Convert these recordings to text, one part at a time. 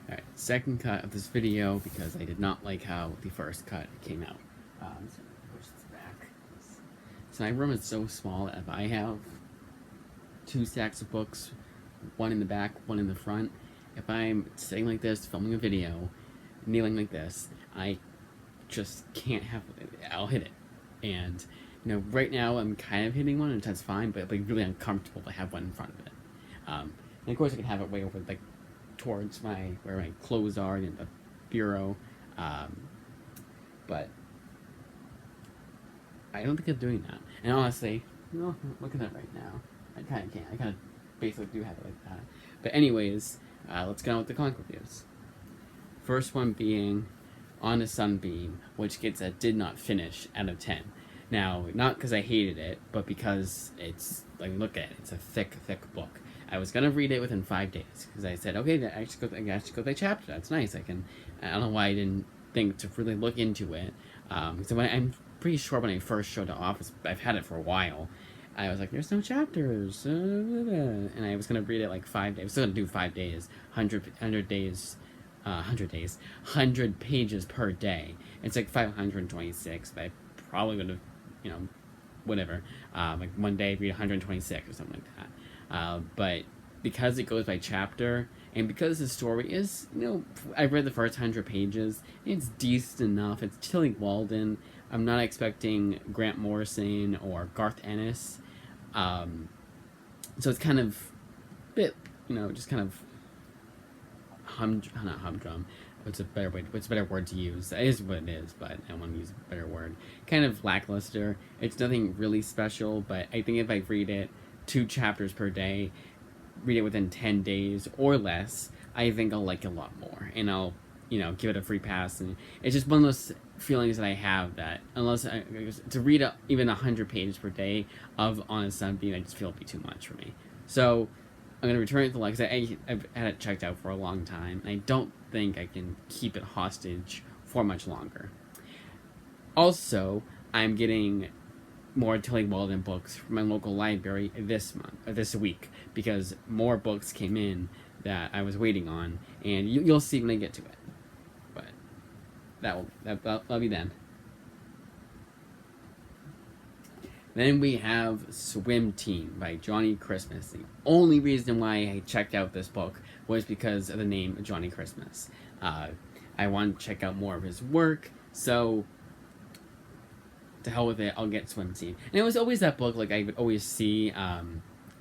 Alright, second cut of this video because I did not like how the first cut came out. So push this back. So my room is so small that if I have 2 stacks of books, one in the back, one in the front, if I'm sitting like this, filming a video, kneeling like this, I just can't have it. I'll hit it. And, right now I'm kind of hitting one, and that's fine, but it'd be really uncomfortable to have one in front of it. And of course I can have it way over, towards where my clothes are in the bureau, but I don't think I'm doing that. And honestly, look at that right now. I kind of can't. I kind of basically do have it like that. But anyways, let's get on with the comic reviews. First one being On a Sunbeam, which gets a did not finish out of 10. Now, not because I hated it, but because it's, look at it. It's a thick, thick book. I was going to read it within 5 days, because I said, okay, I should go by chapter. That's nice. I don't know why I didn't think to really look into it. So I'm pretty sure when I first showed the office, I've had it for a while, I was like, there's no chapters. And I was going to read it 5 days. I was still going to do 5 days, 100 days. 100 pages per day. It's 526, but I probably would have, whatever. One day read 126 or something like that. But because it goes by chapter, and because the story is, I read the first 100 pages, it's decent enough. It's Tillie Walden. I'm not expecting Grant Morrison or Garth Ennis. So it's kind of a bit, just kind of not humdrum. What's a better word to use? It is what it is, but I want to use a better word. Kind of lackluster. It's nothing really special, but I think if I read it 2 chapters per day, read it within 10 days or less, I think I'll like it a lot more, and I'll, give it a free pass. And it's just one of those feelings that I have that to read even 100 pages per day of On a Sunbeam, I just feel it'll be too much for me. So I'm gonna return it to because I've had it checked out for a long time, and I don't think I can keep it hostage for much longer. Also, I'm getting more Tillie Walden books from my local library this week, because more books came in that I was waiting on, and you'll see when I get to it. But that'll be then. Then we have Swim Team by Johnny Christmas. The only reason why I checked out this book was because of the name Johnny Christmas. I wanted to check out more of his work, so to hell with it, I'll get Swim Team. And it was always that book I would always see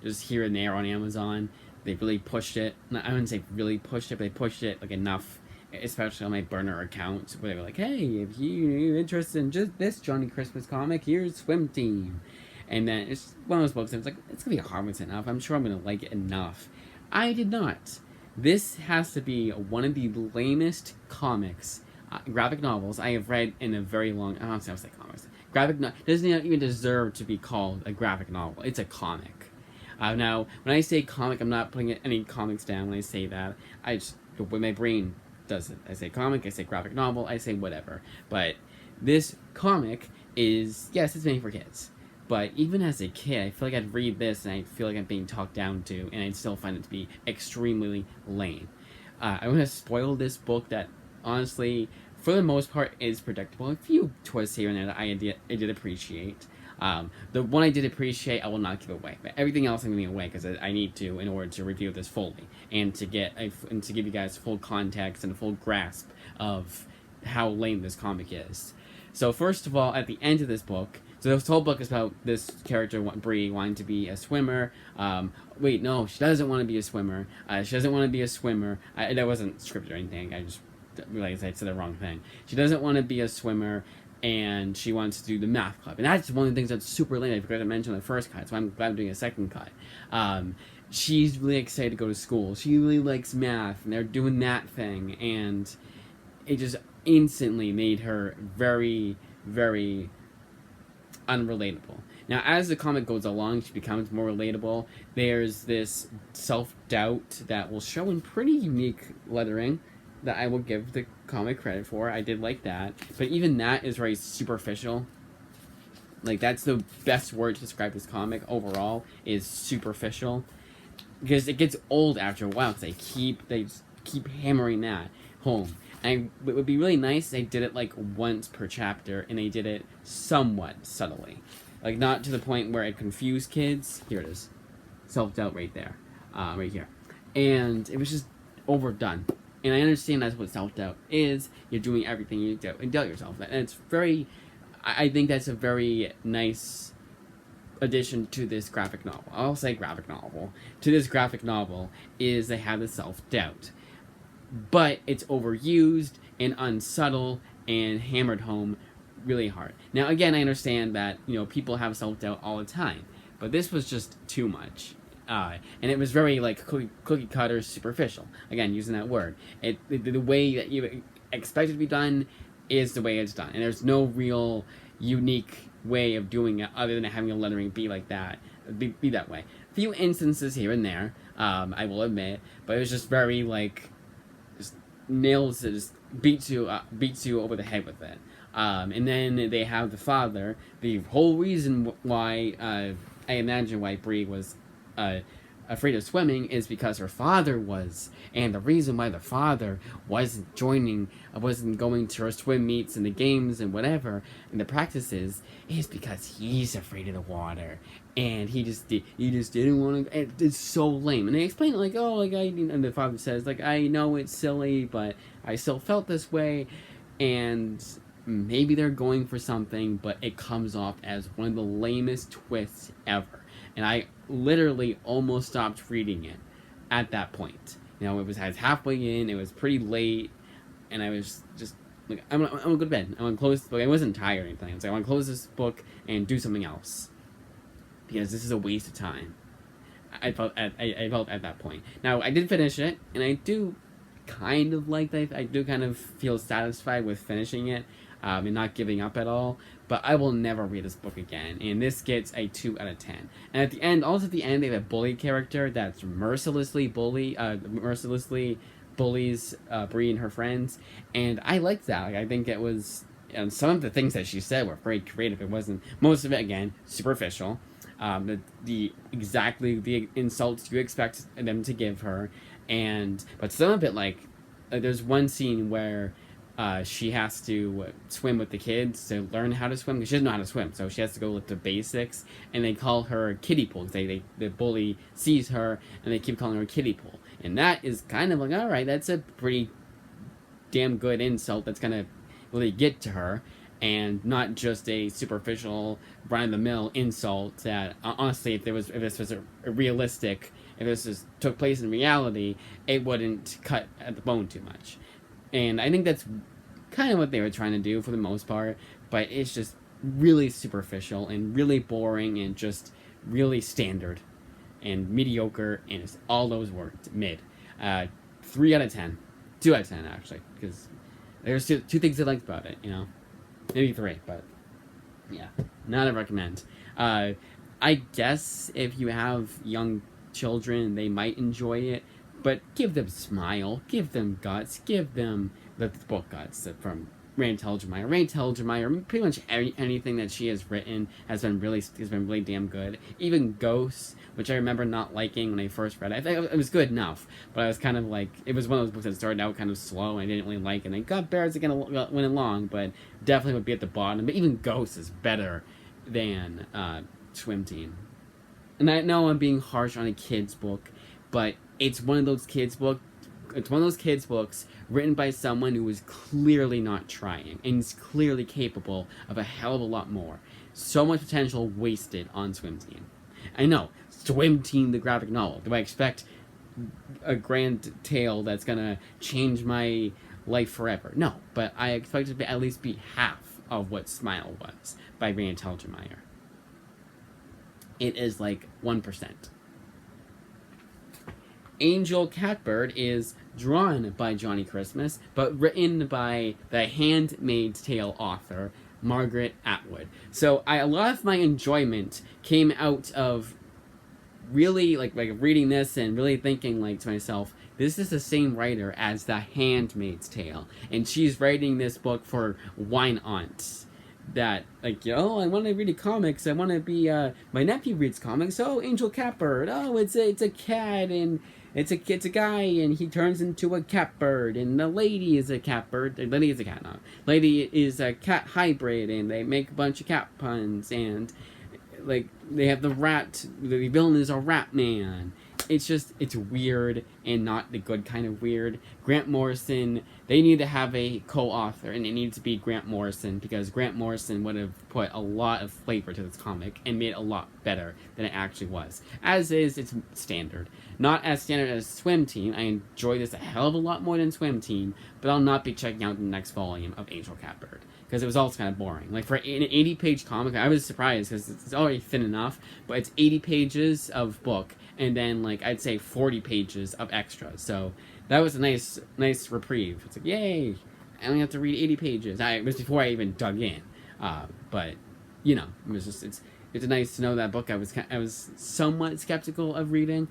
just here and there on Amazon. They really pushed it. I wouldn't say really pushed it, but they pushed it enough, especially on my burner account, where they were like, hey, if you're interested in just this Johnny Christmas comic, here's Swim Team. And then it's one of those books that was it's going to be harmless enough. I'm sure I'm going to like it enough. I did not. This has to be one of the lamest comics, graphic novels I have read in a very long... I don't say comics. Doesn't even deserve to be called a graphic novel. It's a comic. Now, when I say comic, I'm not putting any comics down when I say that. The way my brain does it. I say comic, I say graphic novel, I say whatever. But this comic is, yes, it's made for kids. But even as a kid, I feel like I'd read this and I feel like I'm being talked down to, and I'd still find it to be extremely lame. I want to spoil this book that, honestly, for the most part, is predictable. A few twists here and there that I did appreciate. The one I did appreciate, I will not give away. But everything else I'm giving away because I need to in order to review this fully and to give you guys full context and a full grasp of how lame this comic is. So first of all, at the end of this book, so this whole book is about this character, Bree, wanting to be a swimmer. Wait, no, she doesn't want to be a swimmer. She doesn't want to be a swimmer. That wasn't scripted or anything. I just realized I said the wrong thing. She doesn't want to be a swimmer, and she wants to do the math club. And that's one of the things that's super lame. I forgot to mention the first cut, so I'm glad I'm doing a second cut. She's really excited to go to school. She really likes math, and they're doing that thing, and it just instantly made her very, very unrelatable. Now, as the comic goes along, she becomes more relatable. There's this self-doubt that will show in pretty unique lettering that I will give the comic credit for. I did like that. But even that is very superficial. That's the best word to describe this comic overall, is superficial. Because it gets old after a while, because they keep hammering that home. And it would be really nice if they did it like once per chapter, and they did it somewhat subtly, like not to the point where it confused kids. Here it is, self-doubt right there, right here, and it was just overdone. And I understand that's what self-doubt is. You're doing everything you do and doubt yourself, and it's very. I think that's a very nice addition to this graphic novel. I'll say graphic novel. To this graphic novel is they have the self-doubt. But it's overused and unsubtle and hammered home really hard. Now, again, I understand that, people have self-doubt all the time. But this was just too much. And it was very, like, cookie cutter superficial. Again, using that word. The way that you expect it to be done is the way it's done. And there's no real unique way of doing it other than having a lettering be like that. Be that way. A few instances here and there, I will admit. But it was just very, like, just nails it, just beats you over the head with it. And then they have the father. The whole reason why I imagine why Bree was afraid of swimming is because her father was, and the reason why the father wasn't going to her swim meets and the games and whatever and the practices is because he's afraid of the water, and he just didn't want to. It's so lame, and they explain it like, and the father says like, I know it's silly, but I still felt this way, and maybe they're going for something, but it comes off as one of the lamest twists ever. And I literally almost stopped reading it at that point. I was halfway in, it was pretty late, and I was just like, I'm gonna go to bed. I'm gonna close the book. I wasn't tired or anything. I was like, I want to close this book and do something else. Because this is a waste of time. I felt at that point. Now, I did finish it, and I do kind of like that. I do kind of feel satisfied with finishing it. And not giving up at all, but I will never read this book again, and this gets a 2 out of 10. And at the end, they have a bully character that's mercilessly bullies Bree and her friends, and I liked that. Like, I think it was, some of the things that she said were very creative. It wasn't, most of it, again, superficial. The insults you expect them to give her, but some of it, like there's one scene where she has to swim with the kids to learn how to swim because she doesn't know how to swim, so she has to go with the basics. And they call her Kiddie Pool. The bully sees her and they keep calling her Kiddie Pool, and that is kind of like, all right, that's a pretty damn good insult that's gonna really get to her, and not just a superficial run-of-the-mill insult that honestly, if this was realistic, if this took place in reality, it wouldn't cut at the bone too much. And I think that's kind of what they were trying to do for the most part, but it's just really superficial and really boring and just really standard and mediocre, and it's all those words mid. 3 out of 10. 2 out of 10, actually, because there's two things I liked about it, Maybe 3, but yeah, not a recommend. I guess if you have young children, they might enjoy it. But give them smile, give them guts, give them the book guts from Raina Telgemeier. Raina Telgemeier, pretty much anything that she has written has been really damn good. Even Ghosts, which I remember not liking when I first read it. I think it was good enough, but I was kind of like, it was one of those books that started out kind of slow and I didn't really like it. And it got better as it went along, but definitely would be at the bottom. But even Ghosts is better than Swim Team. And I know I'm being harsh on a kid's book, but it's one of those kids' books written by someone who is clearly not trying and is clearly capable of a hell of a lot more. So much potential wasted on Swim Team. I know, Swim Team, the graphic novel. Do I expect a grand tale that's gonna change my life forever? No, but I expect it to at least be half of what Smile was by Raina Telgemeier. It is like 1%. Angel Catbird is drawn by Johnny Christmas, but written by the Handmaid's Tale author, Margaret Atwood. So a lot of my enjoyment came out of really like reading this and really thinking like to myself, this is the same writer as The Handmaid's Tale, and she's writing this book for wine aunts. That, like, I want to read comics. I want to be, my nephew reads comics. Oh, Angel Catbird. Oh, it's a cat, and it's a guy and he turns into a catbird, and the lady is a catbird. The lady is a cat, not lady is a cat hybrid, and they make a bunch of cat puns, and like they have the rat. The villain is a rat man. It's weird and not the good kind of weird. Grant Morrison, they need to have a co-author, and it needs to be Grant Morrison, because Grant Morrison would have put a lot of flavor to this comic and made it a lot better than it actually was. As is, it's standard. Not as standard as Swim Team. I enjoy this a hell of a lot more than Swim Team, but I'll not be checking out the next volume of Angel Catbird, because it was also kind of boring. Like, for an 80-page comic, I was surprised, because it's already thin enough, but it's 80 pages of book, and then, like, I'd say 40 pages of extras. So that was a nice reprieve. It's like, yay! I only have to read 80 pages. It was before I even dug in. But, you know, it was just, it's nice to know that book I was somewhat skeptical of reading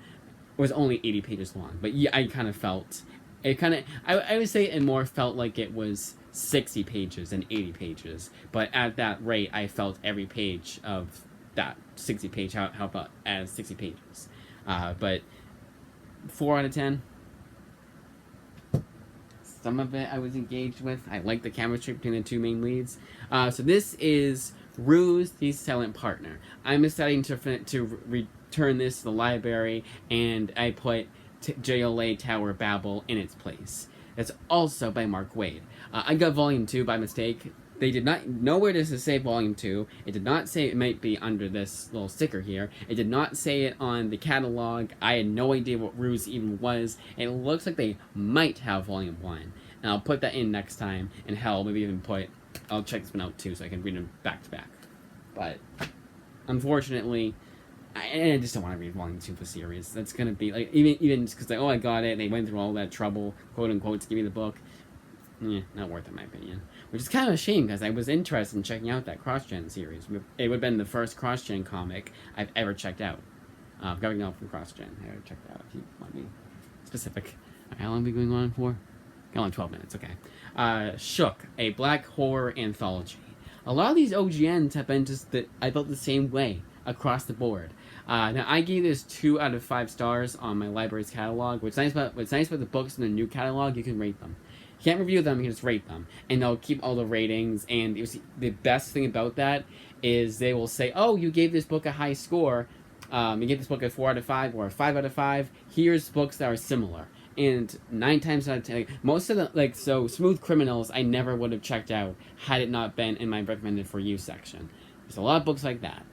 was only 80 pages long. But yeah, I kind of felt, I would say it more felt like it was 60 pages than 80 pages. But at that rate, I felt every page of that 60 page, how about as 60 pages. But 4 out of 10. Some of it I was engaged with. I like the chemistry between the two main leads. So this is Ruse, the Silent Partner. I'm deciding to return this to the library, and I put JLA Tower Babel in its place. It's also by Mark Waid. I got Volume 2 by mistake. They did not, nowhere does it say Volume 2. It did not say it might be under this little sticker here. It did not say it on the catalog. I had no idea what Ruse even was. It looks like they might have Volume 1. And I'll put that in next time. And hell, maybe even I'll check this one out too, so I can read them back to back. But, unfortunately, I just don't want to read Volume 2 of the series. That's going to be, like, even just because, like, oh, I got it, they went through all that trouble, quote unquote, to give me the book. Not worth it, in my opinion. Which is kind of a shame, because I was interested in checking out that CrossGen series. It would have been the first CrossGen comic I've ever checked out. Going out from CrossGen. I would check that out if you want me specific. How long are we going on for? Only 12 minutes, okay. Shook, a black horror anthology. A lot of these OGNs have been just I felt the same way across the board. Now, I gave this 2 out of 5 stars on my library's catalog. What's nice about the books in the new catalog, you can rate them. You can't review them, you can just rate them. And they'll keep all the ratings, and the best thing about that is they will say, oh, you gave this book a high score, you gave this book a 4 out of 5 or a 5 out of 5, here's books that are similar. And 9 times out of 10, most of the, so Smooth Criminals I never would have checked out had it not been in my recommended for you section. There's a lot of books like that.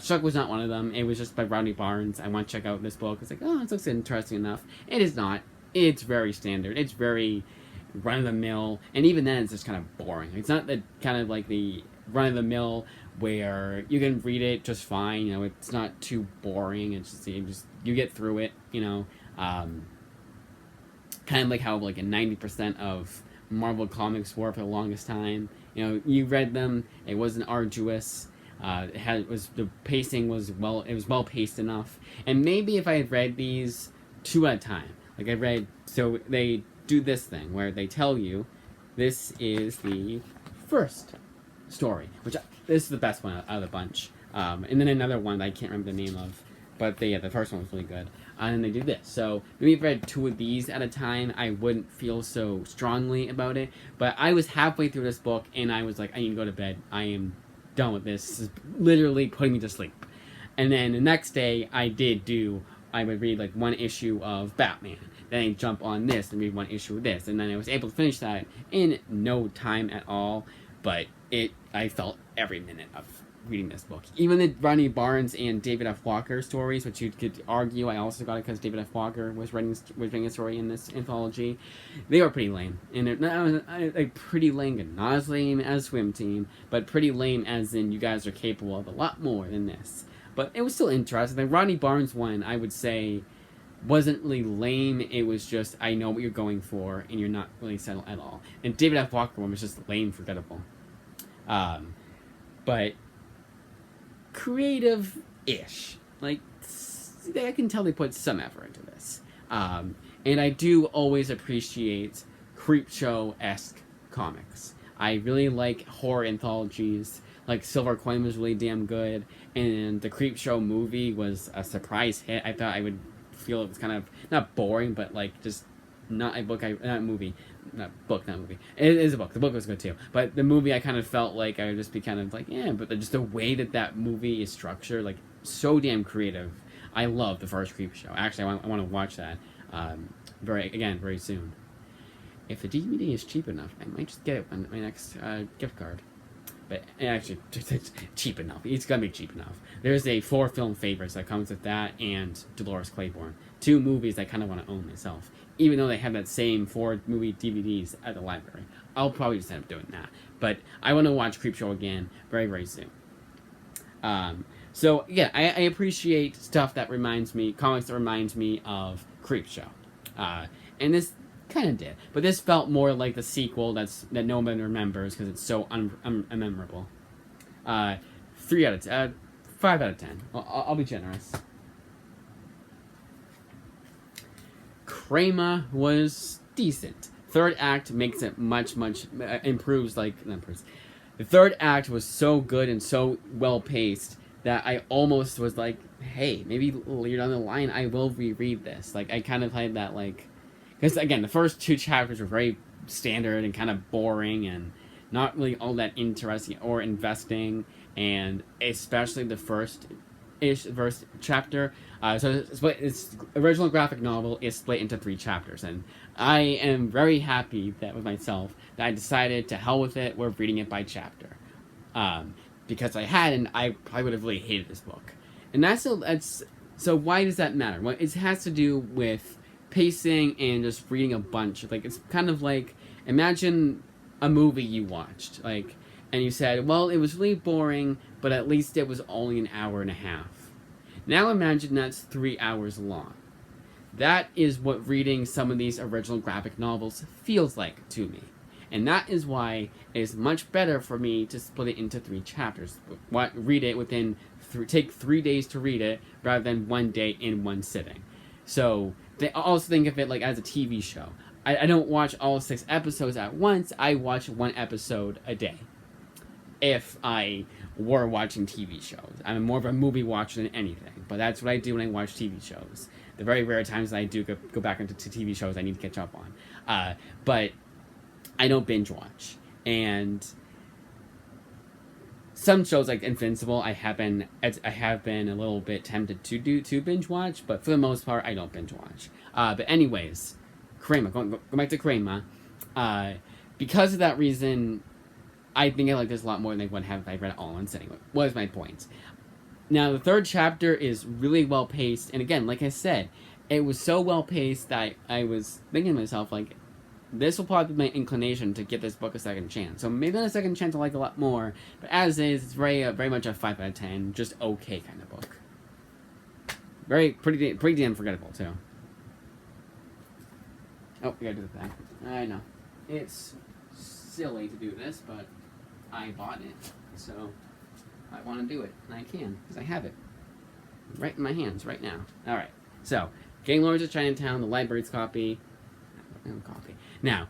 Shook was not one of them. It was just by Rodney Barnes. I want to check out this book. It's like, oh, this looks interesting enough. It is not. It's very standard. It's very run-of-the-mill, and even then it's just kind of boring. It's not the kind of like the run-of-the-mill where you can read it just fine, you know, it's not too boring, it's just you get through it, you know, kind of like how like 90% of Marvel comics were for the longest time. You know, you read them, it wasn't arduous, the pacing was well paced enough, and maybe if I had read these 2 at a time, like so they do this thing where they tell you this is the first story, this is the best one out of the bunch, and then another one that I can't remember the name of, but the first one was really good, and then they do this. So maybe if I read 2 of these at a time, I wouldn't feel so strongly about it, but I was halfway through this book and I was like, I need to go to bed, I am done with this. This is literally putting me to sleep. And then the next day I would read like 1 issue of Batman, then I jump on this and read 1 issue of this, and then I was able to finish that in no time at all. But I felt every minute of reading this book. Even the Rodney Barnes and David F. Walker stories, which you could argue I also got it because David F. Walker was writing a story in this anthology, they were pretty lame. And they're pretty lame, not as lame as Swim Team, but pretty lame as in you guys are capable of a lot more than this. But it was still interesting. The Rodney Barnes one, I would say, wasn't really lame. It was just, I know what you're going for, and you're not really settled at all. And David F. Walker one was just lame, forgettable. But creative-ish. Like, I can tell they put some effort into this. And I do always appreciate Creepshow-esque comics. I really like horror anthologies. Like, Silver Coin was really damn good, and the Creepshow movie was a surprise hit. I thought I would feel it was kind of not boring, but like just not a book. Not movie. Not book, not movie. It is a book. The book was good too, but the movie I kind of felt like I would just be kind of like, yeah. But just the way that movie is structured, like so damn creative. I love the first Creepshow. Actually, I want to watch that very soon. If the DVD is cheap enough, I might just get it on my next gift card. But actually, it's cheap enough. It's gonna be cheap enough. There's a 4-film favorites that comes with that and Dolores Claiborne. 2 movies I kind of want to own myself. Even though they have that same 4 movie DVDs at the library. I'll probably just end up doing that. But I want to watch Creepshow again very, very soon. So, yeah, I appreciate stuff that reminds me, comics that reminds me of Creepshow. And this kind of did. But this felt more like the sequel that no one remembers because it's so unmemorable. 3 out of 10. 5 out of 10. I'll be generous. Crema was decent. Third act makes it much improves. The third act was so good and so well paced that I almost was like, hey, maybe later down the line I will reread this. Like I kind of had that because again the first 2 chapters were very standard and kind of boring and not really all that interesting or investing, and especially the first chapter. So its original graphic novel is split into 3 chapters, and I am very happy that with myself that I decided to hell with it. We're reading it by chapter, because I hadn't, I probably would have really hated this book. And so why does that matter? Well, it has to do with pacing and just reading a bunch. Like it's kind of like imagine a movie you watched, and you said, well, it was really boring, but at least it was only an hour and a half. Now imagine that's 3 hours long. That is what reading some of these original graphic novels feels like to me. And that is why it is much better for me to split it into 3 chapters. Read it take 3 days to read it, rather than 1 day in one sitting. So, they also think of it like as a TV show. I don't watch all 6 episodes at once, I watch 1 episode a day. If I were watching TV shows. I'm more of a movie watcher than anything, but that's what I do when I watch TV shows. The very rare times that I do go back into TV shows I need to catch up on. But I don't binge watch. And some shows like Invincible, I have been a little bit tempted to binge watch, but for the most part, I don't binge watch. But anyways, Crema, go back to Crema. Because of that reason, I think I like this a lot more than I would have if I read it all in one sitting. Was my point. Now, the 3rd chapter is really well paced, and again, like I said, it was so well paced that I was thinking to myself, this will probably be my inclination to give this book a second chance. So maybe on a second chance I'll like it a lot more, but as is, it's very much a 5 out of 10, just okay kind of book. Pretty damn forgettable, too. Oh, we gotta do the thing. I know. It's silly to do this, but I bought it, so I want to do it, and I can, because I have it right in my hands right now. Alright, so, Gang Lords of Chinatown, the library's copy. Now,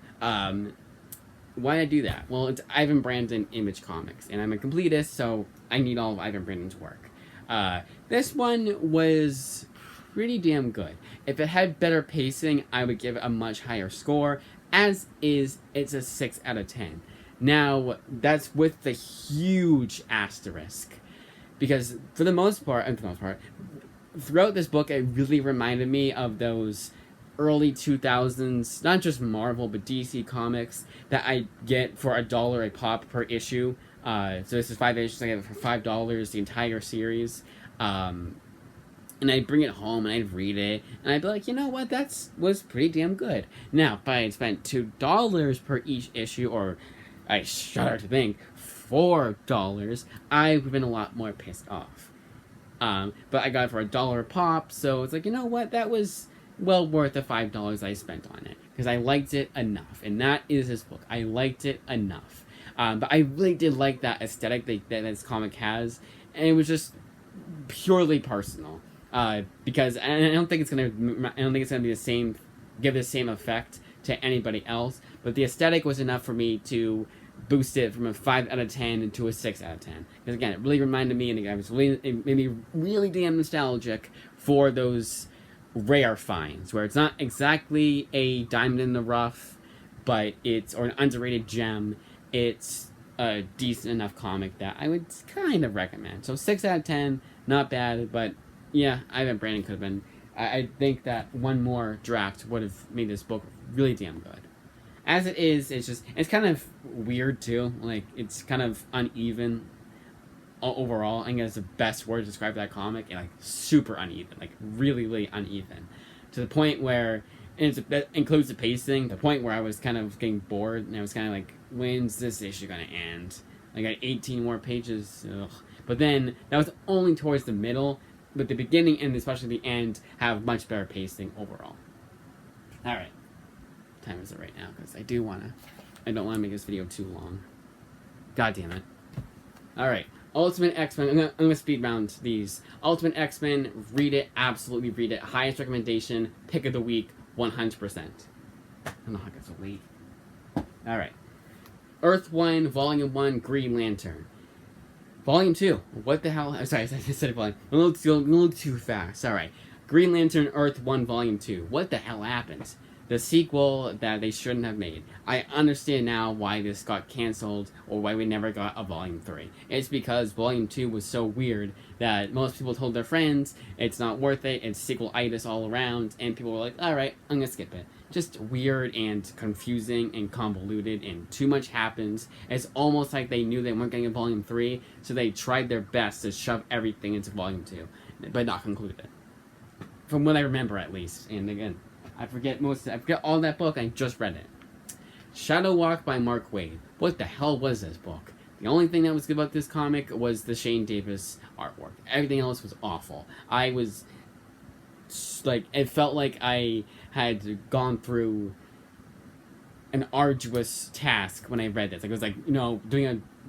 why did I do that? Well, it's Ivan Brandon Image Comics, and I'm a completist, so I need all of Ivan Brandon's work. This one was pretty damn good. If it had better pacing, I would give it a much higher score. As is, it's a 6 out of 10. Now, that's with the huge asterisk. Because for the most part, throughout this book, it really reminded me of those early 2000s, not just Marvel, but DC comics that I get for $1 a pop per issue. So this is 5 issues, I get it for $5, the entire series. And I'd bring it home and I'd read it, and I'd be like, you know what, was pretty damn good. Now, if I had spent $2 per each issue, or I shudder to think, $4, I would have been a lot more pissed off. But I got it for $1 a pop, so it's like, you know what, that was well worth the $5 I spent on it, because I liked it enough, and that is this book. I liked it enough. But I really did like that aesthetic that this comic has, and it was just purely personal. Because I don't think it's gonna be give the same effect to anybody else. But the aesthetic was enough for me to boost it from a 5 out of 10 to a 6 out of 10. Because again, it really reminded me, and it made me really damn nostalgic for those rare finds, where it's not exactly a diamond in the rough, but it's, or an underrated gem. It's a decent enough comic that I would kind of recommend. So 6 out of 10, not bad, but yeah, I bet Brandon could have been. I think that one more draft would have made this book really damn good. As it is, it's kind of weird too. Like, it's kind of uneven overall. I think that's the best word to describe that comic. And, like, super uneven, like really, really uneven, to the point where that includes the pacing. The point where I was kind of getting bored, and I was kind of like, when's this issue gonna end? I got 18 more pages. Ugh. But then that was only towards the middle. But the beginning and especially the end have much better pacing overall. All right, time is it right now? Because I don't want to make this video too long. God damn it! All right, Ultimate X-Men. I'm gonna speed round these. Ultimate X-Men. Read it, absolutely read it. Highest recommendation. Pick of the week, 100%. I don't know how I got so late. All right, Earth 1, Volume 1, Green Lantern. Volume 2. What the hell? I'm sorry, I said volume. A little too fast. Alright. Green Lantern Earth 1 Volume 2. What the hell happened? The sequel that they shouldn't have made. I understand now why this got canceled, or why we never got a Volume 3. It's because Volume 2 was so weird that most people told their friends it's not worth it, it's sequel-itis all around, and people were like, alright, I'm gonna skip it. Just weird and confusing and convoluted, and too much happens. It's almost like they knew they weren't getting a Volume 3, so they tried their best to shove everything into Volume 2, but not conclude it. From what I remember, at least. And again, I forget all that book, I just read it. Shadow Walk by Mark Waid. What the hell was this book? The only thing that was good about this comic was the Shane Davis artwork. Everything else was awful. I was, like, it felt like I had gone through an arduous task when I read this. Like, it was like,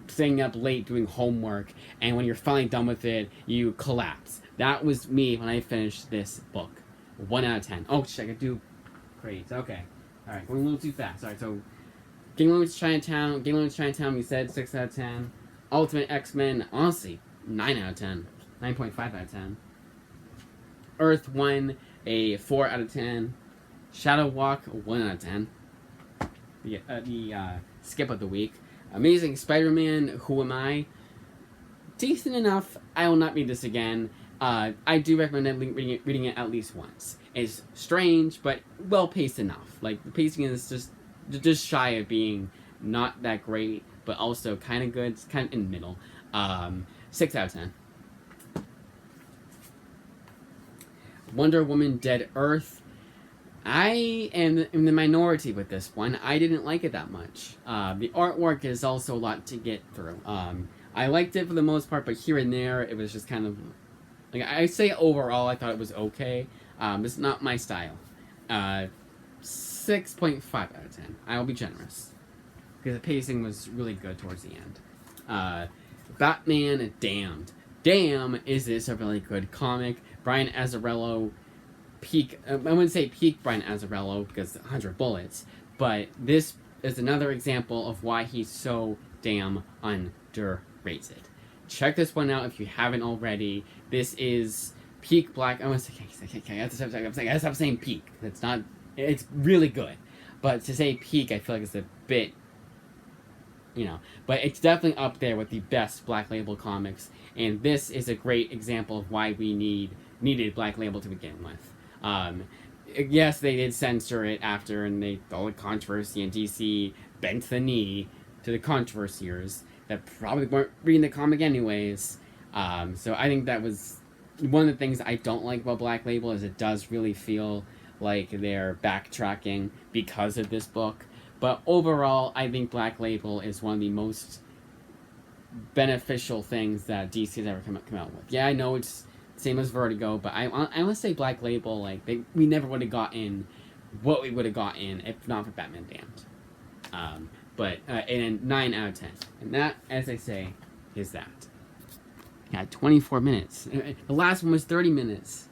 staying up late doing homework, and when you're finally done with it, you collapse. That was me when I finished this book. 1 out of 10. Oh shit, I could do grades. Okay. Alright, going a little too fast. Alright, so Game Limits Chinatown, we said 6 out of 10. Ultimate X-Men, honestly, 9 out of 10. 9.5 out of 10. Earth 1, a 4 out of 10. Shadow Walk, 1 out of 10. The skip of the week. Amazing Spider-Man, Who Am I? Decent enough. I will not read this again. I do recommend reading it at least once. It's strange, but well-paced enough. Like, the pacing is just shy of being not that great, but also kind of good. It's kind of in the middle. 6 out of 10. Wonder Woman Dead Earth. I am in the minority with this one. I didn't like it that much. The artwork is also a lot to get through. I liked it for the most part, but here and there, it was just kind of... Like, I say overall, I thought it was okay. It's not my style. 6.5 out of 10. I will be generous. Because the pacing was really good towards the end. Batman Damned. Damn, is this a really good comic. Brian Azzarello, peak... I wouldn't say peak Brian Azzarello, because 100 bullets. But this is another example of why he's so damn underrated. Check this one out if you haven't already. This is peak Black... I want to say... I stop saying peak. It's not... It's really good. But to say peak, I feel like it's a bit... But it's definitely up there with the best Black Label comics. And this is a great example of why we needed Black Label to begin with. Yes, they did censor it after, and all the controversy, and DC bent the knee to the controversiers that probably weren't reading the comic anyways. So I think that was one of the things I don't like about Black Label, is it does really feel like they're backtracking because of this book. But overall, I think Black Label is one of the most beneficial things that DC has ever come out with. Yeah, I know it's same as Vertigo, but I want to say Black Label, like, we never would have gotten what we would have gotten if not for Batman Damned. And 9 out of 10. And that, as I say, is that. Yeah, 24 minutes. The last one was 30 minutes.